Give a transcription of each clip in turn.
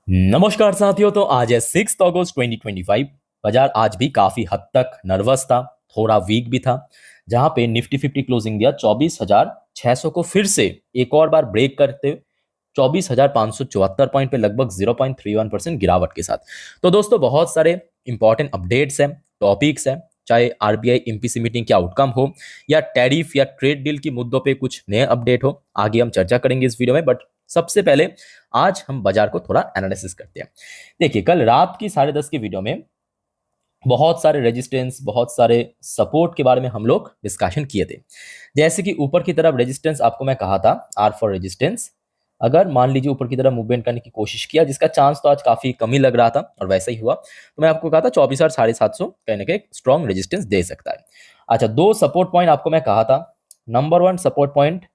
नमस्कार साथियों। तो आज है 6 अगस्त 2025। बाजार आज भी काफी हद तक नर्वस था, थोड़ा वीक भी था। जहां पे निफ्टी 50 क्लोजिंग दिया 24,600 को फिर से एक और बार ब्रेक करते 24,574 पॉइंट पे लगभग 0.31% गिरावट के साथ। तो दोस्तों बहुत सारे इंपॉर्टेंट अपडेट्स हैं, टॉपिक्स हैं, चाहे आरबीआई एमपीसी मीटिंग के आउटकम हो या टैरिफ या ट्रेड डील की मुद्दों पे कुछ नए अपडेट हो, आगे हम चर्चा करेंगे इस वीडियो में। बट सबसे पहले आज हम बाजार को थोड़ा एनालिसिस करते हैं। देखिए, कल रात की 10:30 की वीडियो में बहुत सारे रेजिस्टेंस, बहुत सारे सपोर्ट के बारे में हम लोग डिस्कशन किए थे। जैसे कि ऊपर की तरफ रेजिस्टेंस आपको मैं कहा था, आर फॉर रेजिस्टेंस। अगर मान लीजिए ऊपर की तरफ मूवमेंट करने की कोशिश किया, जिसका चांस तो आज काफी कम ही लग रहा था और वैसा ही हुआ, तो मैं आपको कहा था 24,750 कहीं ना कहीं स्ट्रॉन्ग रेजिस्टेंस दे सकता है। अच्छा, दो सपोर्ट पॉइंट आपको मैं कहा था। नंबर वन सपोर्ट पॉइंट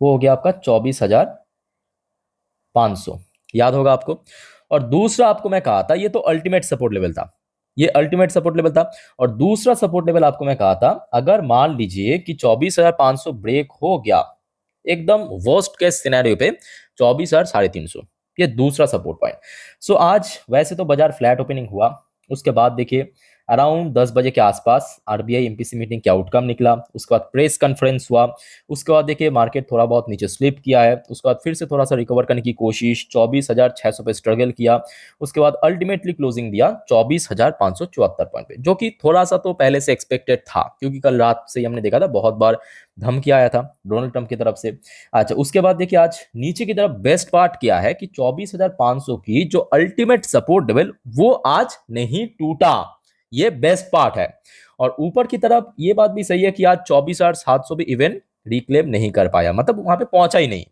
वो हो गया आपका 24,500, याद होगा आपको। और दूसरा आपको मैं कहा था, ये तो अल्टीमेट सपोर्ट लेवल था, ये अल्टीमेट सपोर्ट लेवल था। और दूसरा सपोर्ट लेवल आपको मैं कहा था, अगर मान लीजिए कि 24,500 ब्रेक हो गया, एकदम वर्स्ट केस सिनेरियो पे 24,350, ये दूसरा सपोर्ट पॉइंट। सो आज वैसे तो बाजार फ्लैट ओपनिंग हुआ, उसके बाद देखिए अराउंड 10 बजे के आसपास आरबीआई एमपीसी मीटिंग के आउटकम निकला, उसके बाद प्रेस कॉन्फ्रेंस हुआ, उसके बाद देखिए मार्केट थोड़ा बहुत नीचे स्लिप किया है, उसके बाद फिर से थोड़ा सा रिकवर करने की कोशिश, 24,600 पे स्ट्रगल किया, उसके बाद अल्टीमेटली क्लोजिंग दिया 24,574 पॉइंट पे, जो कि थोड़ा सा तो पहले से एक्सपेक्टेड था, क्योंकि कल रात से ही हमने देखा था बहुत बार धमकी आया था डोनाल्ड ट्रंप की तरफ से। अच्छा, उसके बाद देखिए आज नीचे की तरफ बेस्ट पार्ट क्या है कि 24,500 की जो अल्टीमेट सपोर्ट लेवल वो आज नहीं टूटा, ये बेस्ट पार्ट है। और ऊपर की तरफ ये बात भी सही है कि आज 24,700 भी इवन रिक्लेम नहीं कर पाया, मतलब वहां पे पहुंचा ही नहीं।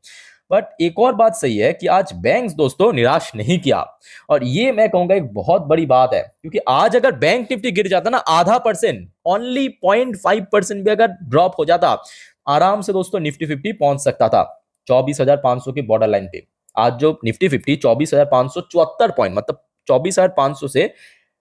बट एक और बात सही है कि आज बैंक्स दोस्तों निराश नहीं किया, और ये मैं कहूंगा एक बहुत बड़ी बात है, क्योंकि आज अगर बैंक निफ्टी गिर जाता ना आधा परसेंट, ओनली 0.5% भी अगर ड्रॉप हो जाता, आराम से दोस्तों निफ्टी 50 पहुंच सकता था 24,500 की बॉर्डर लाइन पे। आज जो निफ्टी 50 24,574 पॉइंट, मतलब 24,500 से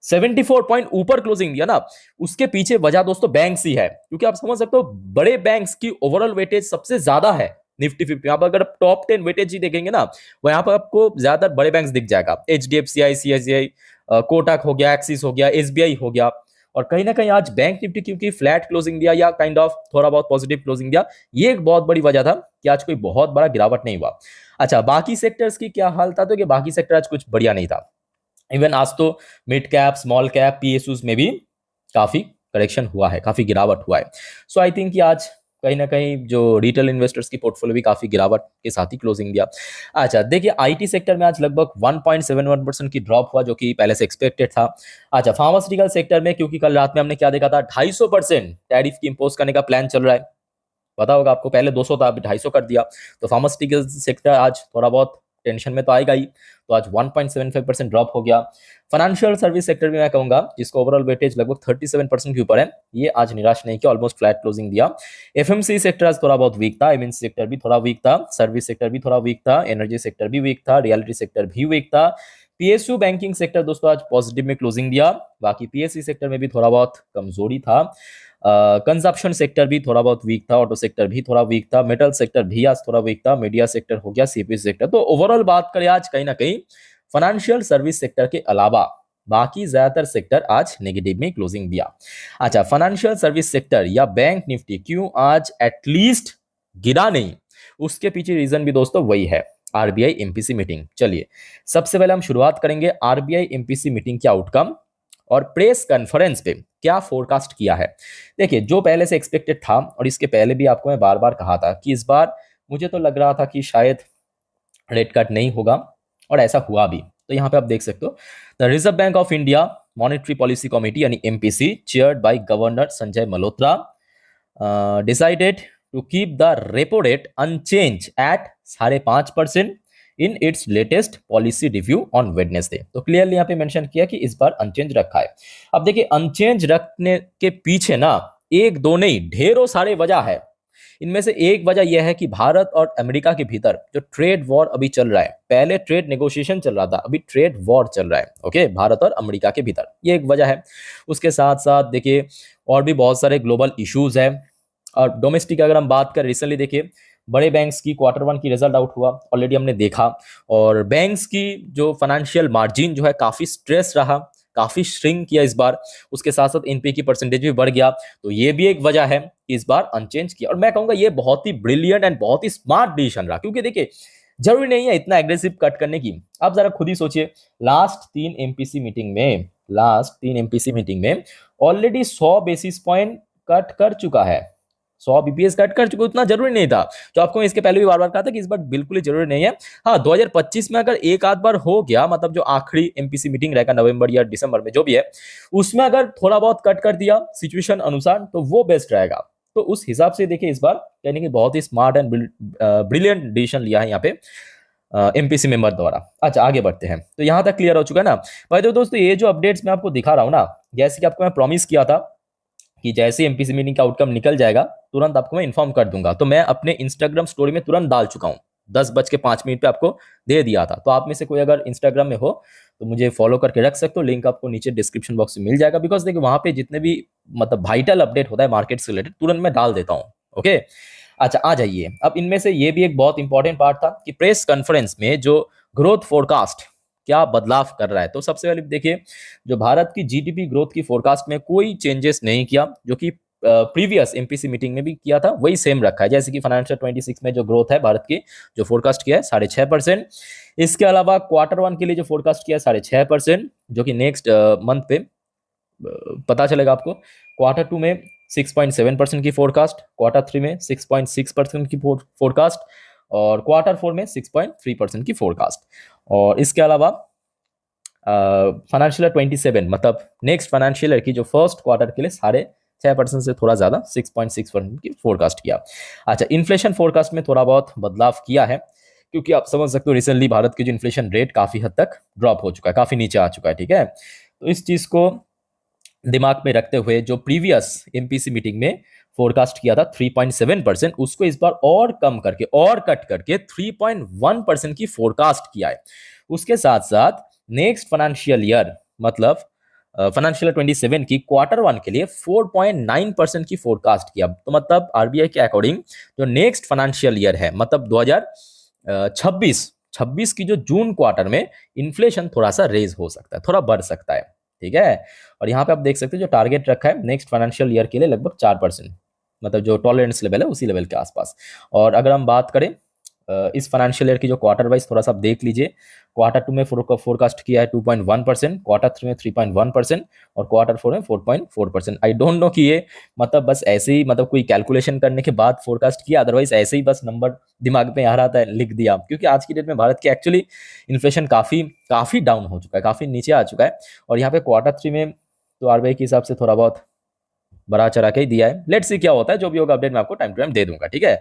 74 पॉइंट ऊपर क्लोजिंग दिया ना, उसके पीछे वजह दोस्तों बैंक्स ही है, क्योंकि आप समझ सकते हो बड़े बैंक्स की ओवरऑल वेटेज सबसे ज्यादा है निफ्टी 50। यहाँ पर अगर टॉप 10 वेटेज ही देखेंगे ना, वो यहाँ पर आपको ज्यादातर बड़े बैंक्स दिख जाएगा, एचडीएफसी, आईसीआईसीआई, कोटक हो गया, एक्सिस हो गया, एसबीआई हो गया। और कहीं ना कहीं आज बैंक निफ्टी क्योंकि फ्लैट क्लोजिंग दिया या काइंड ऑफ थोड़ा बहुत पॉजिटिव क्लोजिंग दिया, ये एक बहुत बड़ी वजह था कि आज कोई बहुत बड़ा गिरावट नहीं हुआ। अच्छा, बाकी सेक्टर्स की क्या हाल था, तो कि बाकी सेक्टर आज कुछ बढ़िया नहीं था। इवन आज तो mid cap, small cap, PSUs में भी काफी करेक्शन हुआ है, काफी गिरावट हुआ है। सो आई थिंक कि आज कहीं ना कहीं जो रिटेल इन्वेस्टर्स की पोर्टफोलियो भी काफी गिरावट के साथ ही क्लोजिंग दिया। अच्छा, देखिए आईटी सेक्टर में आज लगभग 1.71% की ड्रॉप हुआ, जो कि पहले से एक्सपेक्टेड था। अच्छा, फार्मास्यूटिकल सेक्टर में, क्योंकि कल रात में हमने क्या देखा था, 250% टैरिफ की इंपोज करने का प्लान चल रहा है, पता होगा आपको, पहले 200 था, अभी 250 कर दिया। तो फार्मास्यूटिकल सेक्टर आज थोड़ा बहुत टेंशन में तो आएगा ही, तो आज 1.75% ड्रॉप हो गया। फाइनेंशियल सर्विस सेक्टर भी मैं कहूंगा, जिसको ओवरऑल वेटेज लगभग 37% के ऊपर है, ये आज निराश नहीं किया, ऑलमोस्ट फ्लैट क्लोजिंग दिया। एफएमसी सेक्टर आज थोड़ा बहुत वीक था, एमएनसी सेक्टर भी थोड़ा वीक था, सर्विस सेक्टर भी थोड़ा वीक था, एनर्जी सेक्टर भी वीक था, रियलिटी सेक्टर भी वीक था। पीएसयू बैंकिंग सेक्टर दोस्तों आज पॉजिटिव में क्लोजिंग दिया, बाकी पीएससी सेक्टर में भी थोड़ा बहुत कमजोरी था। कंजप्शन सेक्टर भी थोड़ा बहुत वीक था, ऑटो सेक्टर भी थोड़ा वीक था, मेटल सेक्टर भी आज थोड़ा वीक था, मीडिया सेक्टर हो गया, सीपीएस सेक्टर। तो ओवरऑल बात करें आज कहीं ना कहीं फाइनेंशियल सर्विस सेक्टर के अलावा बाकी ज्यादातर सेक्टर आज नेगेटिव में क्लोजिंग दिया। अच्छा, फाइनेंशियल सर्विस सेक्टर या बैंक निफ्टी क्यों आज एटलीस्ट गिरा नहीं, उसके पीछे रीजन भी दोस्तों वही है, आरबीआई एमपीसी मीटिंग। चलिए सबसे पहले हम शुरुआत करेंगे आरबीआई एमपीसी मीटिंग के आउटकम और प्रेस कॉन्फ्रेंस पे क्या फोरकास्ट किया है। देखिए, जो पहले से एक्सपेक्टेड था, और इसके पहले भी आपको मैं बार बार कहा था कि इस बार मुझे तो लग रहा था कि शायद रेट कट नहीं होगा, और ऐसा हुआ भी। तो यहाँ पे आप देख सकते हो, the reserve bank of India monetary policy committee यानी MPC chaired by governor Sanjay Malhotra decided to keep the repo rate unchanged at 5.5% in its latest policy review on Wednesday. तो क्लियरली यहाँ पे मेंशन किया कि इस बार अनचेंज रखा है। अब देखिए, अनचेंज रखने के पीछे ना एक दो नहीं, ढेरों सारे वजह है। इनमें से एक वजह यह है कि भारत और अमेरिका के भीतर जो ट्रेड वॉर अभी चल रहा है, पहले ट्रेड नेगोशिएशन चल रहा था, अभी ट्रेड वॉर चल रहा है, ओके, भारत और अमेरिका के भीतर, ये एक वजह है। उसके साथ साथ देखिए और भी बहुत सारे ग्लोबल इश्यूज है। और डोमेस्टिक अगर हम बात करें, रिसेंटली देखिए बड़े बैंक्स की Q1 की रिजल्ट आउट हुआ, ऑलरेडी हमने देखा। और बैंक्स की जो फाइनेंशियल मार्जिन जो है काफी स्ट्रेस रहा, काफी श्रिंक किया इस बार। उसके साथ साथ एनपीए की परसेंटेज भी बढ़ गया, तो ये भी एक वजह है कि इस बार अनचेंज किया। और मैं कहूंगा ये बहुत ही ब्रिलियंट एंड बहुत ही स्मार्ट डिसीजन रहा, क्योंकि देखिए जरूरी नहीं है इतना एग्रेसिव कट करने की। आप जरा खुद ही सोचिए, लास्ट तीन एमपीसी मीटिंग में ऑलरेडी 100 बेसिस पॉइंट कट कर चुका है, 100 बीपीएस कट कर चुका। उतना जरूरी नहीं था, जो आपको मैं इसके पहले भी बार बार कहा था कि इस बार बिल्कुल ही जरूरी नहीं है। हाँ, 2025 में अगर एक आध बार हो गया, मतलब जो आखिरी एमपीसी मीटिंग रहेगा नवंबर या दिसंबर में जो भी है, उसमें अगर थोड़ा बहुत कट कर दिया सिचुएशन अनुसार, तो वो बेस्ट रहेगा। तो उस हिसाब से देखिए इस बार यानी कि बहुत ही स्मार्ट एंड ब्रिलियंट डिसीजन लिया है यहाँ पे एमपीसी मेंबर द्वारा। अच्छा, आगे बढ़ते हैं। तो यहाँ तक क्लियर हो चुका है ना भाई। तो दोस्तों ये जो अपडेट्स मैं आपको दिखा रहा हूँ ना, जैसे कि आपको मैं प्रॉमिस किया था कि जैसे एमपीसी मीटिंग का आउटकम निकल जाएगा तुरंत आपको मैं इन्फॉर्म कर दूंगा, तो मैं अपने इंस्टाग्राम स्टोरी में तुरंत डाल चुका हूँ। 10:05 पे आपको दे दिया था। तो आप में से कोई अगर इंस्टाग्राम में हो तो मुझे फॉलो करके रख सकते हो, लिंक आपको नीचे डिस्क्रिप्शन बॉक्स में मिल जाएगा। बिकॉज देखिए वहां पे जितने भी मतलब वाइटल अपडेट होता है मार्केट से रिलेटेड तुरंत मैं डाल देता हूँ। ओके, अच्छा आ जाइए। अब इनमें से ये भी एक बहुत इंपॉर्टेंट पार्ट था कि प्रेस कॉन्फ्रेंस में जो ग्रोथ फोरकास्ट क्या बदलाव कर रहा है। तो सबसे पहले देखिए, जो भारत की जीडीपी ग्रोथ की फोरकास्ट में कोई चेंजेस नहीं किया, जो कि प्रीवियस एमपीसी मीटिंग में भी किया था वही सेम रखा है। जैसे कि फाइनेंशियल 26 में जो ग्रोथ है भारत की, जो फोरकास्ट किया है 6.5%। इसके अलावा Q1 के लिए जो फोरकास्ट किया है 6.5%, जो कि नेक्स्ट मंथ पे पता चलेगा आपको। Q2 में 6.7% की फोरकास्ट, Q3 में 6.6% की फोरकास्ट, और Q4 में 6.3% की फोरकास्ट। और इसके अलावा फाइनेंशियल 27 मतलब नेक्स्ट फाइनेंशियल ईयर की जो फर्स्ट क्वार्टर के लिए 6.5% से थोड़ा ज्यादा 6.6% की फोरकास्ट किया। अच्छा, इन्फ्लेशन फोरकास्ट में थोड़ा बहुत बदलाव किया है, क्योंकि आप समझ सकते हो रिसेंटली भारत की जो इन्फ्लेशन रेट काफी हद तक ड्रॉप हो चुका है, काफी नीचे आ चुका है। ठीक है, तो इस चीज को दिमाग में रखते हुए जो प्रीवियस एमपीसी मीटिंग में फोरकास्ट किया था 3.7%, उसको इस बार और कम करके और कट करके 3.1% की फोरकास्ट किया है। उसके साथ साथ नेक्स्ट फाइनेंशियल ईयर मतलब फाइनेंशियल 27 की Q1 के लिए 4.9% की फोरकास्ट किया। तो मतलब आरबीआई के अकॉर्डिंग जो नेक्स्ट फाइनेंशियल ईयर है मतलब 2026 की जो जून क्वार्टर में इन्फ्लेशन थोड़ा सा रेज हो सकता है, थोड़ा बढ़ सकता है। ठीक है, और यहाँ पे आप देख सकते हैं जो टारगेट रखा है नेक्स्ट फाइनेंशियल ईयर के लिए लगभग 4%, मतलब जो टॉलरेंस लेवल है उसी लेवल के आसपास। और अगर हम बात करें इस फाइनेंशियल ईयर की जो क्वार्टर वाइज थोड़ा सा आप देख लीजिए, Q2 में फोरकास्ट किया है 2.1%, Q3 में 3.1% और Q4 में 4.4%। आई डोंट नो कि ये मतलब बस ऐसे ही मतलब कोई कैलकुलेशन करने के बाद फोरकास्ट किया, अदरवाइज ऐसे ही बस नंबर दिमाग में आ रहा था लिख दिया, क्योंकि आज की डेट में भारत की एक्चुअली इन्फ्लेशन काफी डाउन हो चुका है, काफी नीचे आ चुका है। और यहाँ पे Q3 में तो आरबीआई के हिसाब से थोड़ा बहुत बड़ा चढ़ा के ही दिया है। लेट्स सी क्या होता है, जो भी होगा अपडेट मैं आपको टाइम टू टाइम दे दूंगा। ठीक है,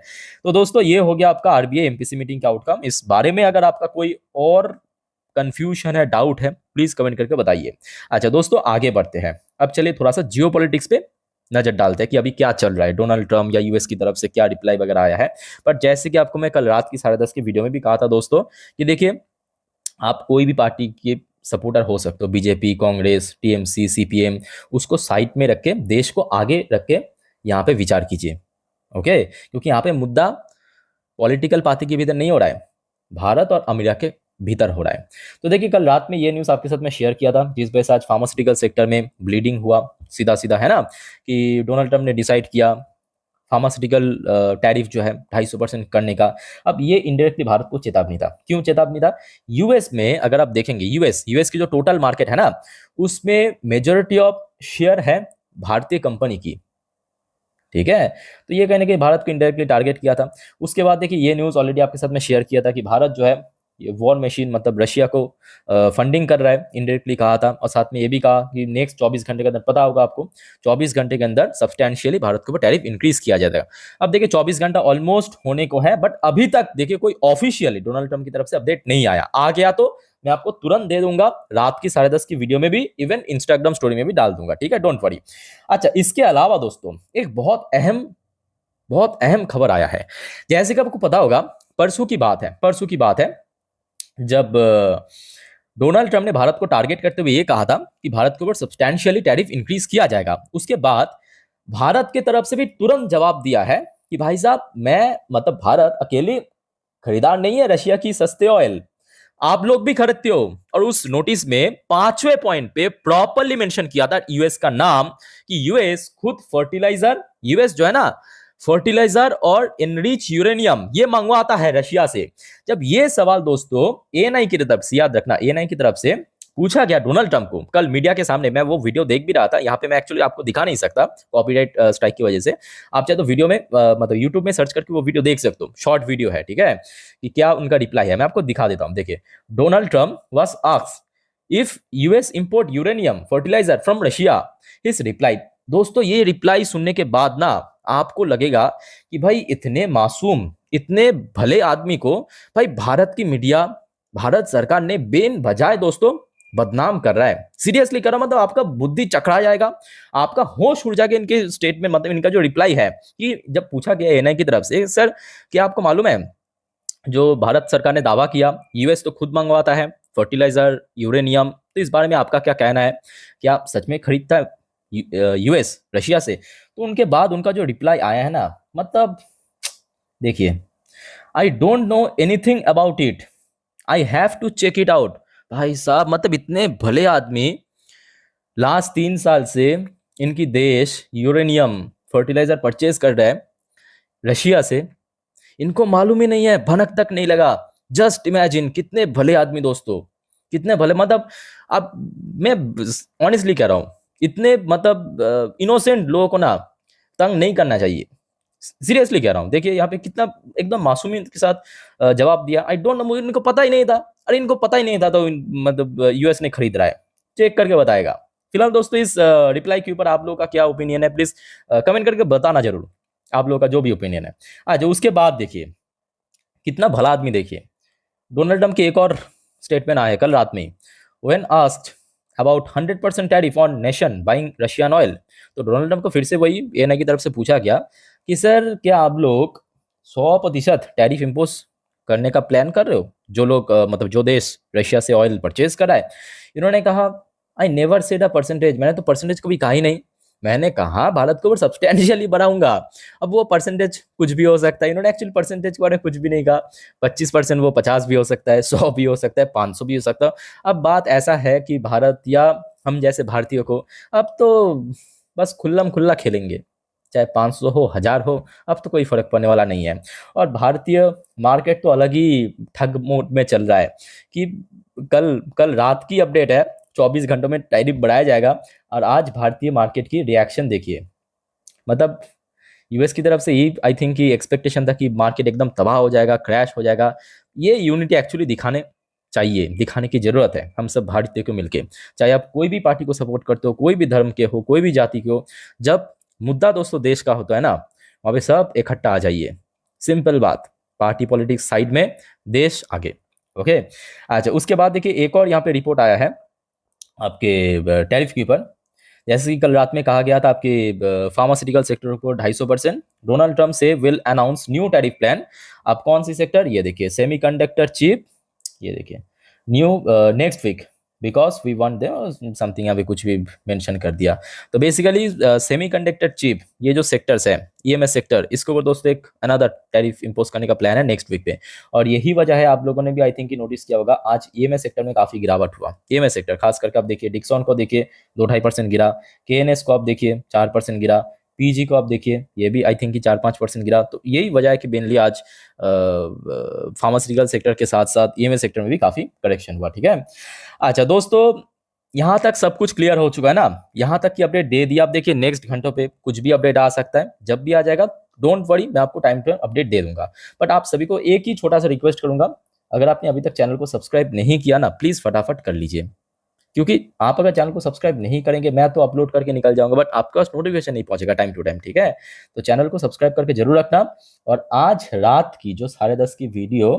तो दोस्तों ये हो गया आपका आरबीआई एमपीसी मीटिंग का आउटकम। इस बारे में अगर आपका कोई और कंफ्यूजन है, डाउट है, प्लीज कमेंट करके बताइए। अच्छा दोस्तों, आगे बढ़ते हैं। अब चलिए थोड़ा सा जियोपॉलिटिक्स पे नजर डालते हैं कि अभी क्या चल रहा है, डोनाल्ड ट्रम्प या यूएस की तरफ से क्या रिप्लाई वगैरह आया है। पर जैसे कि आपको मैं कल रात की 10:30 की वीडियो में भी कहा था दोस्तों कि देखिए आप कोई भी पार्टी के सपोर्टर हो सकते हो, बीजेपी, कांग्रेस, टीएमसी, सीपीएम, उसको साइड में रख के देश को आगे रख के यहाँ पे विचार कीजिए। ओके, क्योंकि यहाँ पे मुद्दा पॉलिटिकल पार्टी के भीतर नहीं हो रहा है, भारत और अमेरिका के भीतर हो रहा है। तो देखिए कल रात में ये न्यूज़ आपके साथ में शेयर किया था, जिस वजह से आज फार्मास्यूटिकल सेक्टर में ब्लीडिंग हुआ, सीधा सीधा है ना, कि डोनाल्ड ट्रम्प ने डिसाइड किया फार्मास्यूटिकल टैरिफ जो है 250% करने का। अब ये इनडायरेक्टली भारत को चेतावनी था। क्यों चेतावनी था? यूएस में अगर आप देखेंगे, यूएस की जो टोटल मार्केट है ना, उसमें मेजोरिटी ऑफ शेयर है भारतीय कंपनी की। ठीक है, तो ये कहने के भारत को इनडायरेक्टली टारगेट किया था। उसके बाद देखिए ये न्यूज़ ऑलरेडी आपके साथ में शेयर किया था कि भारत जो है ये वॉर मशीन मतलब रशिया को फंडिंग कर रहा है, इनडायरेक्टली कहा था। और साथ में ये भी कहा कि नेक्स्ट 24 घंटे के अंदर, पता होगा आपको, 24 घंटे के अंदर सब्सटैंशियली भारत के ऊपर टैरिफ इंक्रीज किया जाएगा। अब देखिए 24 घंटा ऑलमोस्ट होने को है, बट अभी तक देखिए कोई ऑफिशियली डोनाल्ड ट्रम्प की तरफ से अपडेट नहीं आया। आ गया तो मैं आपको तुरंत दे दूंगा, रात की 10:30 की वीडियो में भी, इवन इंस्टाग्राम स्टोरी में भी डाल दूंगा। ठीक है, डोंट वरी। अच्छा, इसके अलावा दोस्तों एक बहुत अहम खबर आया है। जैसे कि आपको पता होगा, परसों की बात है जब डोनाल्ड ट्रम्प ने भारत को टारगेट करते हुए ये कहा था कि भारत के ऊपर सब्सटैंशियली टैरिफ इंक्रीज किया जाएगा। उसके बाद भारत की तरफ से भी तुरंत जवाब दिया है कि भाई साहब मैं मतलब भारत अकेले खरीदार नहीं है रशिया की सस्ते ऑयल, आप लोग भी खरीदते हो। और उस नोटिस में 5वें पॉइंट पे प्रॉपरली मेंशन किया था यूएस का नाम, कि यूएस खुद फर्टिलाइजर, यूएस जो है ना फर्टिलाइजर और एनरिच यूरेनियम ये मंगवाता है रशिया से। जब ये सवाल दोस्तों एएनआई की तरफ से, याद रखना एएनआई की तरफ से पूछा गया डोनाल्ड ट्रंप को कल मीडिया के सामने, मैं वो वीडियो देख भी रहा था, यहाँ पे मैं एक्चुअली आपको दिखा नहीं सकता कॉपीराइट स्ट्राइक की वजह से। आप चाहे तो वीडियो में मतलब यूट्यूब में सर्च करके वो वीडियो देख सकते हो, शॉर्ट वीडियो है, ठीक है, कि क्या उनका रिप्लाई है। मैं आपको दिखा देता हूँ, देखिए। Donald Trump was asked if US import uranium fertiliser from Russia, his reply. दोस्तों ये रिप्लाई सुनने के बाद ना आपको लगेगा कि भाई इतने मासूम, इतने भले आदमी को भाई भारत की मीडिया, भारत सरकार ने बेन बजाय दोस्तों बदनाम कर रहा है। सीरियसली कर रहा, मतलब आपका बुद्धि चकरा जाएगा, आपका होश उड़ जाएगा इनके स्टेटमेंट, मतलब इनका जो रिप्लाई है। कि जब पूछा गया एएनआई की तरफ से, सर क्या आपको मालूम है जो भारत सरकार ने दावा किया यूएस तो खुद मंगवाता है फर्टिलाइजर यूरेनियम, तो इस बारे में आपका क्या कहना है, क्या सच में खरीदता है यूएस रशिया से? तो उनके बाद उनका जो रिप्लाई आया है ना, मतलब देखिए, I don't know anything about it, I have to check it out. भाई साहब मतलब इतने भले आदमी लास्ट 3 साल से इनकी देश यूरेनियम फर्टिलाइजर परचेज कर रहा है रशिया से, इनको मालूम ही नहीं है, भनक तक नहीं लगा। जस्ट इमेजिन कितने भले आदमी दोस्तों, कितने भले, मतलब अब मैं ऑनेस्टली कह रहा हूं, इतने मतलब इनोसेंट लोगों को ना तंग नहीं करना चाहिए। सीरियसली कह रहा हूं, देखिए यहाँ पे कितना एकदम मासूमियत के साथ जवाब दिया, आई डोंट नो, मुझे इनको पता ही नहीं था। अरे इनको पता ही नहीं था तो मतलब यूएस ने खरीद रहा है, चेक करके बताएगा। फिलहाल दोस्तों इस रिप्लाई के ऊपर आप लोगों का क्या ओपिनियन है, प्लीज कमेंट करके बताना जरूर, आप लोगों का जो भी ओपिनियन है। आज उसके बाद देखिए कितना भला आदमी, देखिए डोनाल्ड ट्रंप के एक और स्टेटमेंट आया कल रात में। When asked about 100% tariff on nation buying Russian oil, तो डोनाल्ड ट्रंप को फिर से वही एएनआई की तरफ से पूछा गया कि सर क्या आप लोग 100% टैरिफ इम्पोज करने का प्लान कर रहे हो, जो लोग मतलब जो देश रशिया से ऑयल परचेज कर रहा है? इन्होंने कहा I never said a percentage, मैंने तो परसेंटेज कभी कहा ही नहीं, मैंने कहा भारत को सब्सटैंशियली बढ़ाऊंगा। अब वो परसेंटेज कुछ भी हो सकता है, इन्होंने एक्चुअली परसेंटेज के बारे में कुछ भी नहीं कहा। 25% वो 50 भी हो सकता है, 100 भी हो सकता है, 500 भी हो सकता है। अब बात ऐसा है कि भारत या हम जैसे भारतीयों को अब तो बस खुल्लम खुल्ला खेलेंगे, चाहे 500 हो 1000 हो, अब तो कोई फर्क पड़ने वाला नहीं है। और भारतीय मार्केट तो अलग ही ठग मोड में चल रहा है कि कल कल रात की अपडेट है, 24 घंटों में टैरिफ बढ़ाया जाएगा। और आज भारतीय मार्केट की रिएक्शन देखिए, मतलब यूएस की तरफ से यही आई थिंक कि एक्सपेक्टेशन था कि मार्केट एकदम तबाह हो जाएगा, क्रैश हो जाएगा। ये यूनिटी एक्चुअली दिखाने चाहिए, दिखाने की जरूरत है हम सब भारतीय को मिलके, चाहे आप कोई भी पार्टी को सपोर्ट करते हो, कोई भी धर्म के हो, कोई भी जाति के हो, जब मुद्दा दोस्तों देश का होता है ना, वहां पे सब इकट्ठा आ जाइए। सिंपल बात, पार्टी पॉलिटिक्स साइड में, देश आगे। ओके, अच्छा उसके बाद देखिए एक और यहाँ पे रिपोर्ट आया है आपके टैरिफ के ऊपर। जैसे कि कल रात में कहा गया था आपके फार्मास्यूटिकल सेक्टर को 250%, डोनाल्ड ट्रंप से will announce new tariff plan. आप कौन सी सेक्टर, ये देखिए सेमीकंडक्टर चिप, ये देखिए new next week because we want them something, अभी कुछ भी मेंशन कर दिया। तो बेसिकली सेमीकंडक्टर चिप ये जो सेक्टर्स है, ईएमएस सेक्टर, इसके ऊपर दोस्तों एक अनदर टैरिफ इंपोज करने का प्लान है नेक्स्ट वीक पे। और यही वजह है, आप लोगों ने भी आई थिंक नोटिस किया होगा, आज ईएमएस सेक्टर में काफी गिरावट हुआ। ईएमएस सेक्टर खास करके आप देखिए, डिक्सॉन को देखिए 2-2.5% गिरा, केएनएस को आप देखिए 4% गिरा, पीजी को आप देखिए ये भी आई थिंक कि 4-5% गिरा। तो यही वजह है कि मेनली आज फार्मास्यूटिकल सेक्टर के साथ साथ ईएमएस सेक्टर में भी काफी करेक्शन हुआ, ठीक है। अच्छा दोस्तों यहाँ तक सब कुछ क्लियर हो चुका है ना, यहाँ तक की अपडेट दे दिया। आप देखिए नेक्स्ट घंटों पे कुछ भी अपडेट आ सकता है, जब भी आ जाएगा डोंट वरी, मैं आपको टाइम टू अपडेट दे दूंगा। बट आप सभी को एक ही छोटा सा रिक्वेस्ट करूंगा, अगर आपने अभी तक चैनल को सब्सक्राइब नहीं किया ना, प्लीज फटाफट कर लीजिए, क्योंकि आप अगर चैनल को सब्सक्राइब नहीं करेंगे, मैं तो अपलोड करके निकल जाऊंगा बट आपके पास नोटिफिकेशन नहीं पहुंचेगा टाइम टू टाइम, ठीक है। तो चैनल को सब्सक्राइब करके जरूर रखना। और आज रात की जो 10:30 की वीडियो,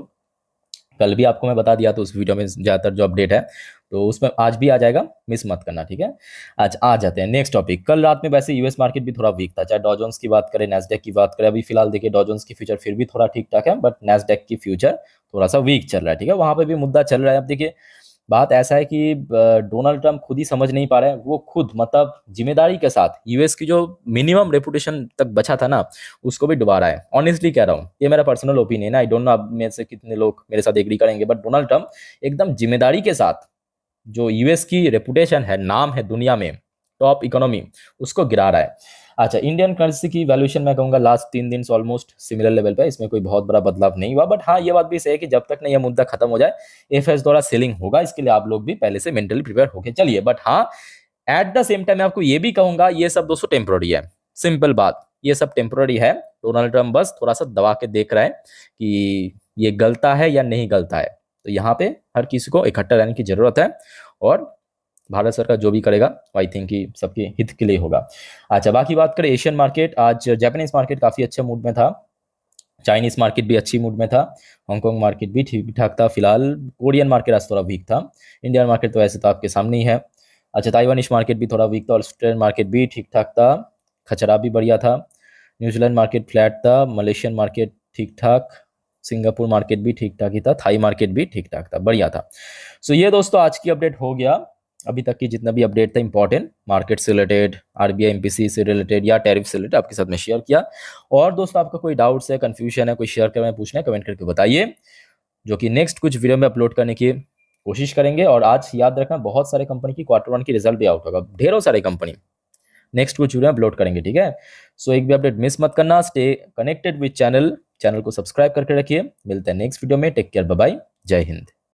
कल भी आपको मैं बता दिया, तो उस वीडियो में ज़्यादातर जो अपडेट है तो उसमें आज भी आ जाएगा, मिस मत करना, ठीक है। आज आ जाते हैं नेक्स्ट टॉपिक। कल रात में वैसे यूएस मार्केट भी थोड़ा वीक था, चाहे डॉ जोन्स की बात करें, नैस्डैक की बात करें। अभी फिलहाल देखिए डॉ जोन्स की फ्यूचर फिर भी थोड़ा ठीक ठाक है, बट नैस्डैक की फ्यूचर थोड़ा सा वीक चल रहा है, ठीक है, वहां पर भी मुद्दा चल रहा है। अब देखिए बात ऐसा है कि डोनाल्ड ट्रम्प खुद ही समझ नहीं पा रहे हैं, वो खुद मतलब जिम्मेदारी के साथ यूएस की जो मिनिमम रेपुटेशन तक बचा था ना, उसको भी डुबा रहा है। ऑनेस्टली कह रहा हूँ, ये मेरा पर्सनल ओपिनियन है, आई डोंट नो आप में से कितने लोग मेरे साथ एग्री करेंगे, बट डोनाल्ड ट्रम्प एकदम जिम्मेदारी के साथ जो यूएस की रेपुटेशन है, नाम है दुनिया में, टॉप इकोनॉमी, उसको गिरा रहा है। अच्छा, इंडियन करेंसी की वैल्यूएशन मैं कहूंगा लास्ट 3 दिन से ऑलमोस्ट सिमिलर लेवल पे, इसमें कोई बहुत बड़ा बदलाव नहीं हुआ। बट हाँ, ये बात भी सही है कि जब तक ना ये मुद्दा खत्म हो जाए, एफएस द्वारा सेलिंग होगा, इसके लिए आप लोग भी पहले से मेंटली प्रिपेयर होके चलिए। बट हाँ, एट द सेम टाइम मैं आपको ये भी कहूंगा, ये सब दोस्तों टेम्पोररी है, सिंपल बात, ये सब टेम्पोररी है। डोनाल्ड ट्रम्प बस थोड़ा सा दबा के देख रहा है कि ये गलता है या नहीं गलता है। तो यहाँ पे हर किसी को इकट्ठा रहने की जरूरत है, और भारत सरकार जो भी करेगा आई थिंक कि सबके हित के लिए होगा। अच्छा, बाकी बात करें एशियन मार्केट, आज जापानीज मार्केट काफ़ी अच्छे मूड में था, चाइनीज मार्केट भी अच्छी मूड में था, हांगकांग मार्केट भी ठीक ठाक था। फिलहाल कोरियन मार्केट आज थोड़ा वीक था, इंडियन मार्केट तो ऐसे तो आपके सामने ही है। अच्छा, ताइवानिश मार्केट भी थोड़ा वीक था, ऑस्ट्रेलियन मार्केट भी ठीक ठाक था, खचरा भी बढ़िया था, न्यूजीलैंड मार्केट फ्लैट था, मलेशियन मार्केट ठीक ठाक, सिंगापुर मार्केट भी ठीक ठाक ही था, थाई मार्केट भी ठीक ठाक था, बढ़िया था। सो ये दोस्तों आज की अपडेट हो गया, अभी तक की जितना भी अपडेट था इंपॉर्टेंट मार्केट से रिलेटेड, आरबीआई एमपीसी से रिलेटेड या टैरिफ से रिलेटेड आपके साथ में शेयर किया। और दोस्तों आपका कोई डाउट्स है, कंफ्यूजन है, कोई शेयर करना है, पूछना है, कमेंट करके बताइए, जो कि नेक्स्ट कुछ वीडियो में अपलोड करने की कोशिश करेंगे। और आज याद रखना, बहुत सारे कंपनी की Q1 की रिजल्ट भी आउट होगा, ढेरों सारे कंपनी, नेक्स्ट कुछ वीडियो अपलोड करेंगे, ठीक है। सो एक भी अपडेट मिस मत करना, स्टे कनेक्टेड विद चैनल को सब्सक्राइब करके रखिए। मिलते हैं नेक्स्ट वीडियो में, टेक केयर, बाय बाय, जय हिंद।